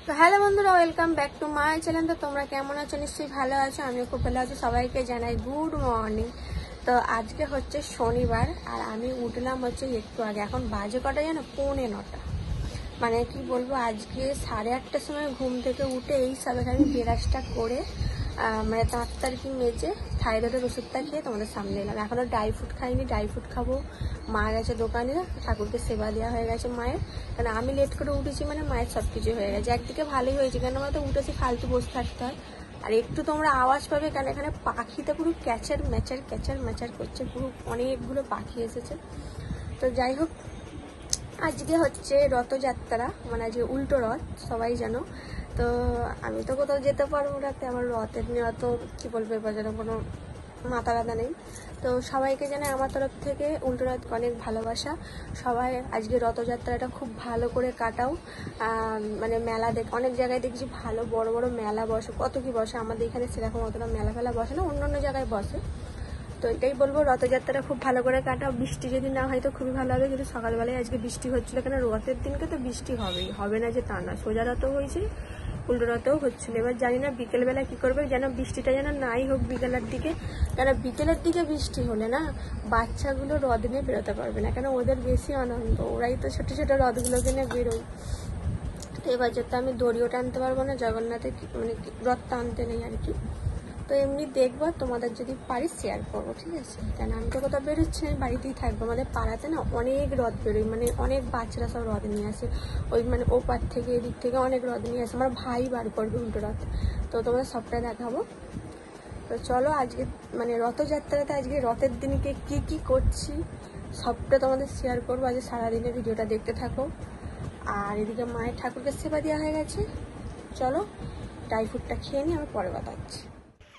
তো হ্যালো বন্ধুরা, welcome back to my channel. তো তোমরা কেমন আছো? নিশ্চয়ই ভালো আছো, আমিও খুব ভালো আছি। সবাইকে জানাই গুড মর্নিং। তো আজকে হচ্ছে শনিবার আর আমি উঠলাম হচ্ছে একটু আগে। এখন বাজে কটা জানো? 8:45। মানে কি বলবো, আজকে 8:30টার সময় ঘুম থেকে উঠে এই সবে আমি ব্রাশটা করে মানে দাঁত কি মেজে থাইরয়েডের ওষুধটা খেয়ে তোমাদের সামনে এলাম। এখনও ড্রাই ফ্রুট খাইনি, ড্রাই ফ্রুট খাবো। মা গেছে দোকানে, ঠাকুরকে সেবা দেওয়া হয়ে গেছে মায়ের। কারণ আমি লেট করে উঠেছি মানে মায়ের সব কিছু হয়ে গেছে। একদিকে ভালোই হয়েছে, কেন বলতো উঠেছি ফালতু বসে থাকতে হয়। আর একটু তোমরা আওয়াজ পাবে, কারণ এখানে পাখিতে পুরো ক্যাচার ম্যাচার করছে, পুরো অনেকগুলো পাখি এসেছে। তো যাই হোক, আজকে হচ্ছে রথযাত্রা, মানে আজকে উল্টো রথ, সবাই জানো। তো আমি তো কোথাও যেতে পারবো না, আমার রথের নিয়ে অত কী বলবো, এবার যেন কোনো মাথা ব্যথা নেই। তো সবাইকে জানাই আমার তরফ থেকে উল্টো রথ অনেক ভালোবাসা। সবাই আজকে রথযাত্রাটা খুব ভালো করে কাটাও। মানে মেলা অনেক জায়গায় দেখছি ভালো বড় বড় মেলা বসে, কত কি বসে। আমাদের এখানে সেরকম অতটা মেলা ফেলা বসে না, অন্য জায়গায় বসে। তো এটাই বলবো, রথযাত্রাটা খুব ভালো করে কাটাও। বৃষ্টি যদি না হয় তো খুবই ভালো হবে, কিন্তু সকালবেলায় আজকে বৃষ্টি হচ্ছিলো। কেন রথের দিনকে তো বৃষ্টি হবেই, হবে না যে তা না। সোজা রথও হয়েছে, উল্টো রথও হচ্ছিলো। এবার জানি না বিকেলবেলা কি করবে, যেন বৃষ্টিটা যেন নাই হোক বিকেলের দিকে। কেন বিকেলের দিকে বৃষ্টি হলে না বাচ্চাগুলো রথ নিয়ে বেরোতে পারবে না, কেন ওদের বেশি আনন্দ, ওরাই তো ছোটো ছোটো রথগুলোকে নিয়ে বেরোয়। তো এবার যেতে আমি দড়িও টানতে পারবো না, জগন্নাথের মানে রথ টানতে নেই আর কি। তো এমনি দেখবো, তোমাদের যদি পারি শেয়ার করবো, ঠিক আছে? কেন আমি তো কোথাও বেরোচ্ছি না, বাড়িতেই থাকবো। আমাদের পাড়াতে না অনেক রথ বেরোয়, মানে অনেক বাচ্চারা সব রথ নিয়ে আসে। ওই মানে ওপার থেকে এদিক থেকে অনেক রথ নিয়ে আসে। আমার ভাই বার করবে উল্টো রথ, তো তোমাদের সবটা দেখাবো। তো চলো, আজকে মানে রথযাত্রাতে আজকে রথের দিনকে কি কি করছি সবটা তোমাদের শেয়ার করবো। আজকে সারাদিনের ভিডিওটা দেখতে থাকো। আর এদিকে মায়ের ঠাকুরকে সেবা দেওয়া হয়ে গেছে। চলো ড্রাই ফ্রুটটা খেয়ে নিই, আমি পরে বাতাচ্ছি।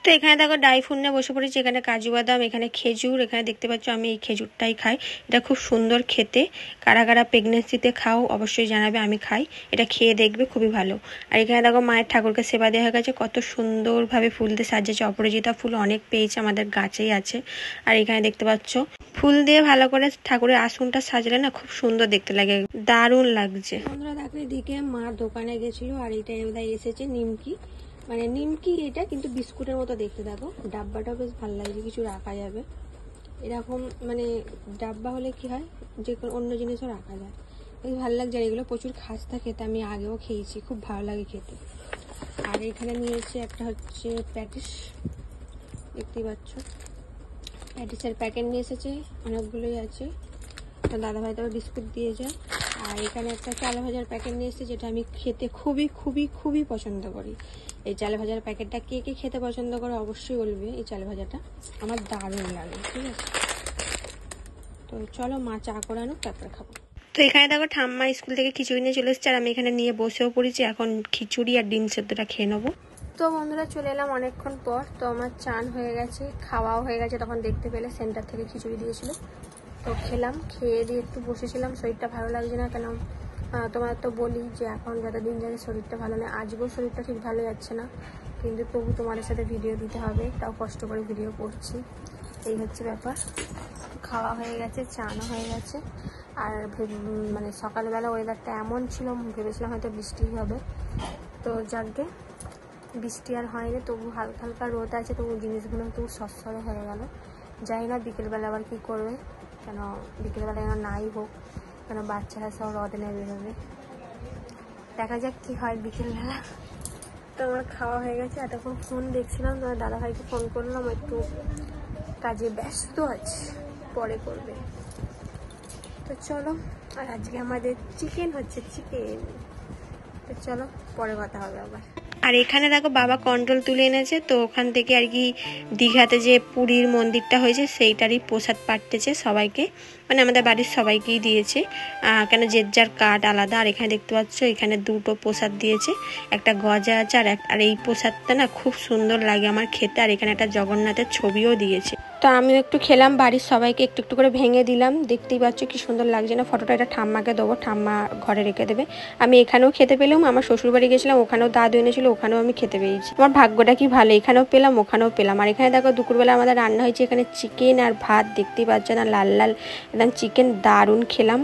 তো এখানে দেখো ড্রাই ফ্রুট নিয়ে বসে পড়েছি। এখানে কাজু বাদাম, এখানে খেজুর, এখানে দেখতে পাচ্ছ আমি এই খেজুরটাই খাই। এটা খুব সুন্দর খেতে। কারা কারা প্রেগনেন্সিতে খাও অবশ্যই জানাবে, আমি খাই। এটা খেয়ে দেখবে, খুবই ভালো। আর এখানে দেখো মায়ের ঠাকুরকে সেবা দেওয়া হয়ে গেছে। কত সুন্দরভাবে ফুল দিয়ে সাজিয়েছে। অপরাজিতা ফুল অনেক পেয়েছে, আমাদের গাছেই আছে। আর এখানে দেখতে পাচ্ছ ফুল দিয়ে ভালো করে ঠাকুরের আসনটা সাজালে না খুব সুন্দর দেখতে লাগে, দারুণ লাগছে। বন্ধুরা দেখো, এদিকে মা দোকানে গেছিল আর এটা এসেছে নিমকি। মানে নিমকি এটা, কিন্তু বিস্কুটের মতো দেখতে। দেখো ডাব্বাটা বেশ ভালো লাগছে, কিছু রাখা যাবে এরকম। মানে ডাব্বা হলে কি হয়, যে কোনো অন্য জিনিসও রাখা যায়, বেশ ভালো লাগছে। আর এগুলো প্রচুর খাস্তা খেতে, আমি আগেও খেয়েছি, খুব ভালো লাগে খেতে। আর এখানে নিয়েছি একটা হচ্ছে প্যাটিস, দেখতেই পাচ্ছ প্যাটিসের প্যাকেট নিয়ে এসেছে, অনেকগুলোই আছে। তো দাদাভাই তবে বিস্কুট দিয়ে যায়। আর এখানে একটা চাল ভাজার প্যাকেট নিয়ে এসেছে, যেটা আমি খেতে খুবই খুবই খুবই পছন্দ করি। এই চাল ভাজার প্যাকেটটা কে কে খেতে পছন্দ করে অবশ্যই বলবে। এই চাল ভাজাটা আমার দারুণ লাগে, ঠিক আছে? তো চলো মা চা করে আনুক, তারপরে খাবো। তো এখানে দেখো ঠাম্মা স্কুল থেকে খিচুড়ি নিয়ে চলে এসেছে, আর আমি এখানে নিয়ে বসেও পড়েছি। এখন খিচুড়ি আর ডিম সেদ্ধটা খেয়ে নেবো। তো বন্ধুরা চলে এলাম অনেকক্ষণ পর। তো আমার চান হয়ে গেছে, খাওয়াও হয়ে গেছে। তখন দেখতে পেলে সেন্টার থেকে খিচুড়ি দিয়েছিল, তো খেলাম। খেয়ে দিয়ে একটু বসেছিলাম, শরীরটা ভালো লাগছে না। কেন তোমার তো বলি যে এখন যতদিন যাবে শরীরটা ভালো নেই। আজকেও শরীরটা ঠিক ভালো যাচ্ছে না, কিন্তু তবু তোমাদের সাথে ভিডিও দিতে হবে, তাও কষ্ট করে ভিডিও করছি। এই হচ্ছে ব্যাপার। খাওয়া হয়ে গেছে, চানও হয়ে গেছে। আর মানে সকালবেলা ওয়েদারটা এমন ছিল, ভেবেছিলাম হয়তো বৃষ্টি হবে। তো যাকে বৃষ্টি আর হয়নি, তবু হালকা হালকা রোদ আছে, তবু জিনিসগুলো তবু সস্বরে হয়ে গেল। জানি না বিকেলবেলা আবার কী করবে, কেন বিকেলবেলা যেন নাই হোক, কেন বাচ্চারা সব রদ নিয়ে বেরোবে। দেখা যাক কী হয় বিকেলবেলা। তো আমার খাওয়া হয়ে গেছে। এতক্ষণ ফোন দেখছিলাম, তোমার দাদাভাইকে ফোন করলাম, একটু কাজে ব্যস্ত আছে, পরে করবে। তো চলো, আর আজকে আমাদের চিকেন হচ্ছে, চিকেন। তো চলো পরে কথা হবে আবার। আর এখানে দেখো বাবা কন্ট্রোল তুলে এনেছে, তো ওখান থেকে আর কি দীঘাতে যে পুরীর মন্দিরটা হয়েছে সেইটারই প্রসাদ পাঠতেছে সবাইকে, মানে আমাদের বাড়ির সবাইকেই দিয়েছে। কেন যে যার কার্ড আলাদা। আর এখানে দেখতে পাচ্ছ এখানে দুটো প্রসাদ দিয়েছে, একটা গজা আছে আর এই প্রসাদটা না খুব সুন্দর লাগে আমার খেতে। আর এখানে একটা জগন্নাথের ছবিও দিয়েছে। তো আমিও একটু খেলাম, বাড়ির সবাইকে একটু একটু করে ভেঙে দিলাম। দেখতেই পাচ্ছ কি সুন্দর লাগছে না? ফটোটা এটা ঠাম্মাকে দেবো, ঠাম্মা ঘরে রেখে দেবে। আমি এখানেও খেতে পেলাম, আমার শ্বশুরবাড়ি গেছিলাম, ওখানেও দাদু এনেছিল, ওখানেও আমি খেতে পেয়েছি। আমার ভাগ্যটা কি ভালো, এখানেও পেলাম ওখানেও পেলাম। আর এখানে দেখো দুপুরবেলা আমাদের রান্না হয়েছে, এখানে চিকেন আর ভাত, দেখতেই পাচ্ছ না লাল লাল একদম চিকেন, দারুণ খেলাম।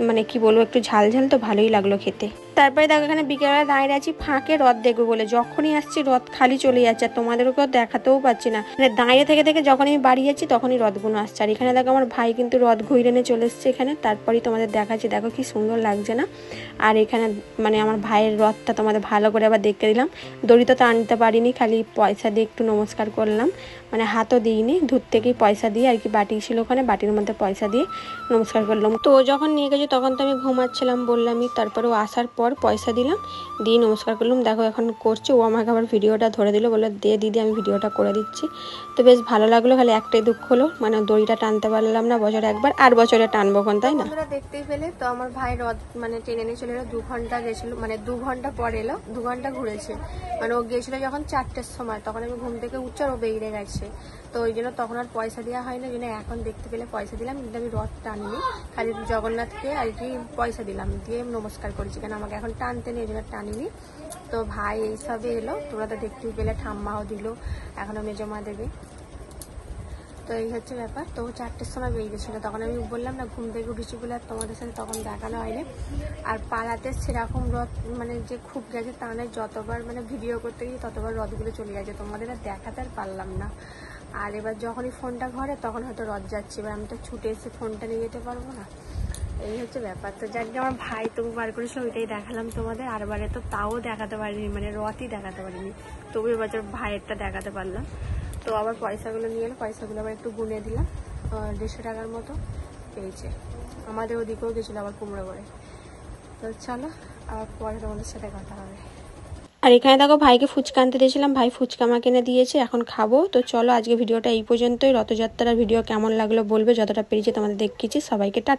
মানে কি বলবো, একটু ঝাল ঝাল তো ভালোই লাগলো খেতে। তারপরে দেখো এখানে বিকেলবেলা দাঁড়িয়ে আছি ফাঁকে রথ দেখবো বলে, যখনই আসছি রথ খালি চলে যাচ্ছে, আর তোমাদেরকেও দেখাতেও পাচ্ছি না, মানে দাঁড়িয়ে থেকে থেকে যখন আমি বাড়ি যাচ্ছি তখনই রথগুলো আসছে। আর এখানে দেখো আমার ভাই কিন্তু রথ ঘুরে এনে চলে এসছে এখানে, তারপরেই তোমাদের দেখাচ্ছি, দেখো কি সুন্দর লাগছে না। আর এখানে মানে আমার ভাইয়ের রথটা তোমাদের ভালো করে আবার দেখে দিলাম, দড়ি তো টানতে পারিনি, খালি পয়সা দিয়ে একটু নমস্কার করলাম, মানে হাতও দিইনি, দূর থেকেই পয়সা দিয়ে আর কি, বাটি ছিল ওখানে, বাটির মধ্যে পয়সা দিয়ে নমস্কার করলাম। তো যখন নিয়ে গেছি তখন তো আমি ঘুমাচ্ছিলাম বললামই, তারপরে ও আসার পর পয়সা দিলাম, দিয়ে নমস্কার করলাম। দেখো এখন করছে ও, আমাকে আবার ভিডিওটা ধরে দিল, বললো দে দিদি আমি ভিডিওটা করে দিচ্ছি। তো বেশ ভালো লাগলো, খালি একটাই দুঃখ হলো মানে দড়িটা টানতে পারলাম না বছরে একবার, আর বছরে টানবো কোন, তাই না? তোমরা দেখতেই পেলে তো আমার ভাই রথ মানে টেনে নিয়ে চলে এলো, 2 ঘন্টা গেছিলো, মানে 2 ঘন্টা পর এলো, 2 ঘন্টা ঘুরেছে, মানে ও গিয়েছিল যখন 4টের সময়, তখন আমি ঘুম থেকে উঠছি আর ও বেরিয়ে গেছে, তো ওই জন্য তখন আর পয়সা দেওয়া হয়নি, ওই জন্য এখন দেখতে পেলে পয়সা দিলাম, কিন্তু আমি রথ টানিনি, খালি জগন্নাথকে আর কি পয়সা দিলাম, দিয়ে নমস্কার করেছি, কেন আমাকে এখন টানতে নেই, ওই জন্য টানিনি। তো ভাই এইসবে এলো, তোমরা তো দেখতেই পেলে, ঠাম্মাও দিল, এখনও মেজমা দেবে। তো এই হচ্ছে ব্যাপার। তো 4টের সময় বেরিয়ে গেছিলো, তখন আমি বললাম না ঘুম থেকে উঠেছি বলে আর তোমাদের সাথে তখন দেখানো হয়নি। আর পাড়াতে সেরকম রথ মানে যে খুব গেছে তা নয়, যতবার মানে ভিডিও করতে গিয়ে ততবার রথগুলো চলে গেছে, তোমাদের আর দেখাতে আর পারলাম না। আর এবার যখনই ফোনটা ঘরে তখন হয়তো রথ যাচ্ছে, এবার আমি তো ছুটে এসে ফোনটা নিয়ে যেতে পারবো না, এই হচ্ছে ব্যাপার। তো যাকে আমার ভাই তবু বার করেছিল ওইটাই দেখালাম তোমাদের, আর বারে তো তাও দেখাতে পারিনি, মানে রথই দেখাতে পারিনি, তবু এবছর ভাইয়েরটা দেখাতে পারলাম। তো আবার পয়সাগুলো নিয়ে এলো, পয়সাগুলো আবার একটু গুনে দিলাম, 150 টাকার মতো পেয়েছে। আমাদের ওদিকেও গেছিলো আবার কুমড়ো করে। তো চলো আবার পরে তোমাদের সাথে কথা হবে। আর এখানে দেখো ভাইকে ফুচকা আনতে দিয়েছিলাম, ভাই ফুচকা আমাকে এনে দিয়েছে, এখন খাবো। তো চলো আজকে ভিডিওটা এই পর্যন্তই, রথযাত্রার ভিডিও কেমন লাগলো বলবে, যতটা পেরেছি তোমাদের দেখিয়েছি। সবাইকে টাটা।